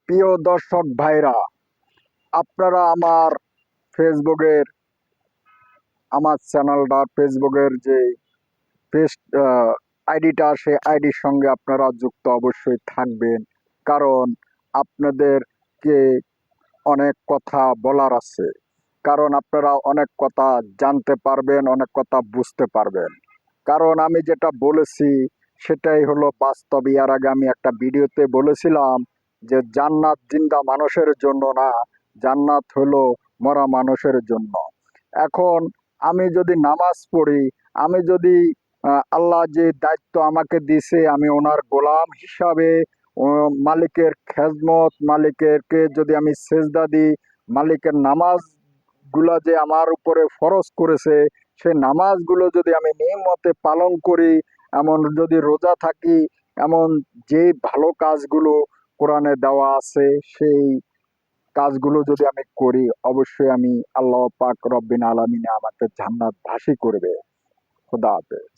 প্রিয় দর্শক ভাইরা, আপনারা আমার ফেসবুকের আমার চ্যানেলটা ফেসবুকের যে পেজ আইডিটা, সেই আইডির সঙ্গে আপনারা যুক্ত অবশ্যই থাকবেন। কারণ আপনাদেরকে অনেক কথা বলার আছে। কারণ আপনারা অনেক কথা জানতে পারবেন, অনেক কথা বুঝতে পারবেন। কারণ আমি যেটা বলেছি সেটাই হলো বাস্তব। এর আগে আমি একটা ভিডিওতে বলেছিলাম যে জান্নাত জিন্দা মানুষের জন্য না, জান্নাত হলো মরা মানুষের জন্য। এখন আমি যদি নামাজ পড়ি, আমি যদি আল্লাহ যে দায়িত্ব আমাকে দিছে, আমি ওনার গোলাম হিসাবে মালিকের খেজমত, মালিকেরকে যদি আমি সেজদা দিই, মালিকের নামাজ গুলা যে আমার উপরে ফরজ করেছে, সেই নামাজগুলো যদি আমি নিয়মতে পালন করি, এমন যদি রোজা থাকি, এমন যে ভালো কাজগুলো কোরআনে দেওয়া আছে, সেই কাজগুলো যদি আমি করি, অবশ্যই আমি আল্লাহ পাক রব্বিন আলামিনে আমাকে জান্নাত ভাসি করবে। খোদা হাফেজ।